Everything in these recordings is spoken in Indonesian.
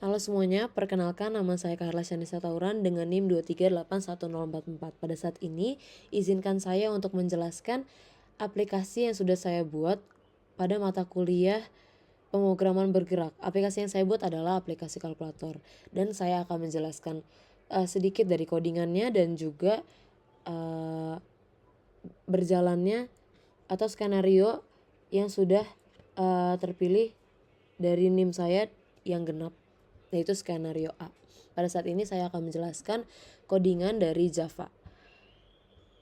Halo semuanya, perkenalkan nama saya Carla Shanisa Tauran dengan NIM 2381044. Pada saat ini, izinkan saya untuk menjelaskan aplikasi yang sudah saya buat pada mata kuliah pemrograman bergerak. Aplikasi yang saya buat adalah aplikasi kalkulator, dan saya akan menjelaskan sedikit dari codingannya dan juga berjalannya atau skenario yang sudah terpilih dari NIM saya yang genap, yaitu skenario A. Pada saat ini saya akan menjelaskan codingan dari Java.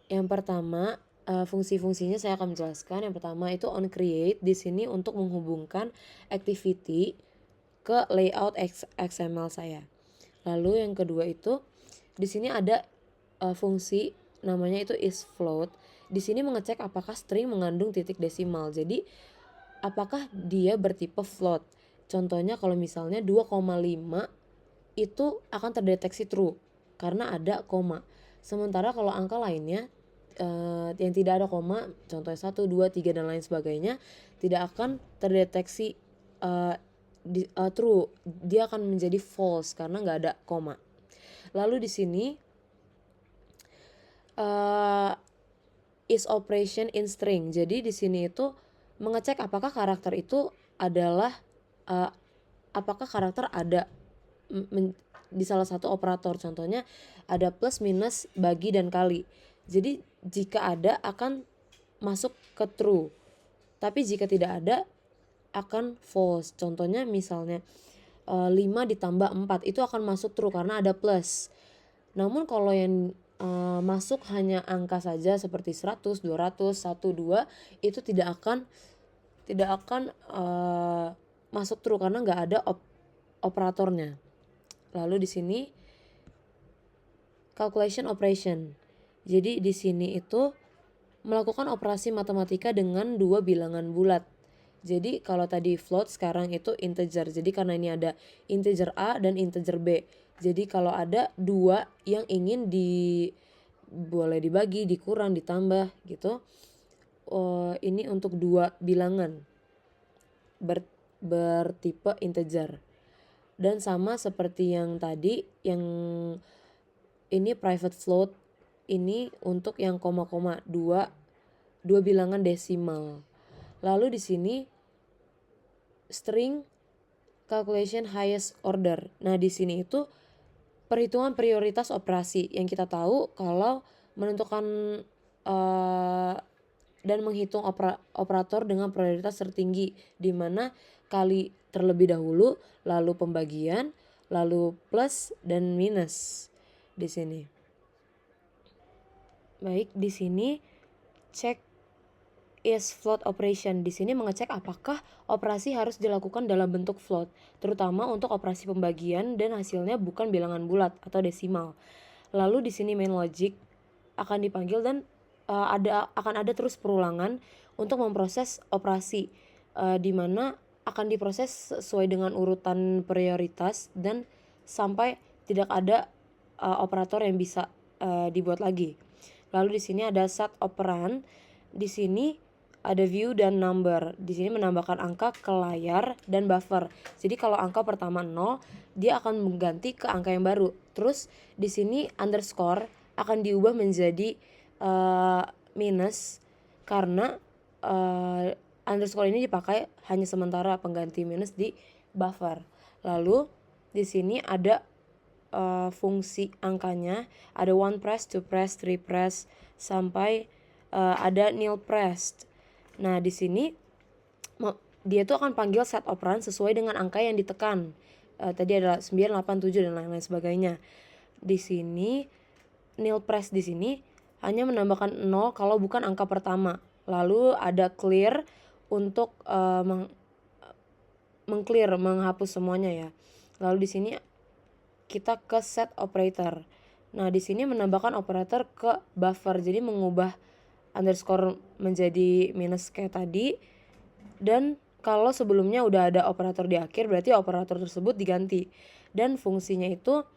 Yang pertama, fungsi-fungsinya saya akan menjelaskan. Yang pertama itu onCreate, di sini untuk menghubungkan activity ke layout XML saya. Lalu yang kedua itu di sini ada fungsi namanya itu isFloat. Di sini mengecek apakah string mengandung titik desimal. Jadi apakah dia bertipe float. Contohnya kalau misalnya 2,5 itu akan terdeteksi true karena ada koma. Sementara kalau angka lainnya yang tidak ada koma, contohnya 1, 2, 3 dan lain sebagainya, tidak akan terdeteksi true. Dia akan menjadi false karena nggak ada koma. Lalu di sini is operation in string. Jadi di sini itu mengecek apakah karakter itu adalah apakah karakter ada di salah satu operator. Contohnya ada plus, minus, bagi, dan kali. Jadi jika ada akan masuk ke true, tapi jika tidak ada akan false. Contohnya misalnya 5 ditambah 4 itu akan masuk true karena ada plus. Namun kalau yang masuk hanya angka saja seperti 100, 200, 1, 2 itu tidak akan masuk true karena nggak ada operatornya. Lalu di sini calculation operation. Jadi di sini itu melakukan operasi matematika dengan dua bilangan bulat. Jadi kalau tadi float, sekarang itu integer. Jadi karena ini ada integer A dan integer B. Jadi kalau ada dua yang ingin boleh dibagi, dikurang, ditambah gitu. Ini untuk dua bilangan bertipe integer. Dan sama seperti yang tadi, yang ini private float, ini untuk yang koma-koma, dua bilangan desimal. Lalu di sini string calculation highest order. Nah, di sini itu perhitungan prioritas operasi yang kita tahu kalau menentukan dan menghitung operator dengan prioritas tertinggi, di mana kali terlebih dahulu, lalu pembagian, lalu plus dan minus di sini. Baik, di sini cek is float operation. Di sini mengecek apakah operasi harus dilakukan dalam bentuk float, terutama untuk operasi pembagian dan hasilnya bukan bilangan bulat atau desimal. Lalu di sini main logic akan dipanggil dan akan ada terus perulangan untuk memproses operasi, di mana akan diproses sesuai dengan urutan prioritas dan sampai tidak ada operator yang bisa dibuat lagi. Lalu di sini ada set operand. Di sini ada view dan number. Di sini menambahkan angka ke layar dan buffer. Jadi kalau angka pertama 0, dia akan mengganti ke angka yang baru. Terus di sini underscore akan diubah menjadi minus karena underscore ini dipakai hanya sementara, pengganti minus di buffer. Lalu di sini ada fungsi angkanya, ada one press, two press, three press, sampai ada nil pressed. Nah, di sini dia tuh akan panggil set operand sesuai dengan angka yang ditekan. Tadi adalah 9, 8, 7 dan lain-lain sebagainya. Di sini nil press di sini hanya menambahkan 0 kalau bukan angka pertama. Lalu ada clear untuk mengclear, menghapus semuanya ya. Lalu di sini kita ke set operator. Nah, di sini menambahkan operator ke buffer, jadi mengubah underscore menjadi minus kayak tadi. Dan kalau sebelumnya udah ada operator di akhir, berarti operator tersebut diganti. Dan fungsinya itu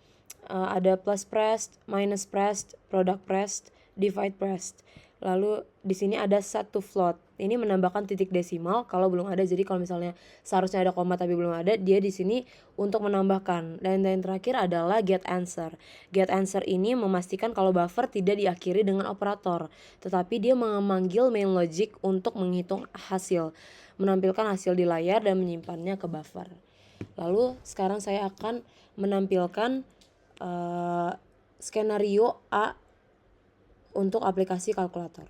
ada plus pressed, minus pressed, product pressed, divide pressed. Lalu di sini ada set to float. ini menambahkan titik desimal kalau belum ada. Jadi kalau misalnya seharusnya ada koma tapi belum ada, dia di sini untuk menambahkan. Dan yang terakhir adalah get answer. Get answer ini memastikan kalau buffer tidak diakhiri dengan operator, tetapi dia memanggil main logic untuk menghitung hasil, menampilkan hasil di layar dan menyimpannya ke buffer. Lalu sekarang saya akan menampilkan skenario A untuk aplikasi kalkulator.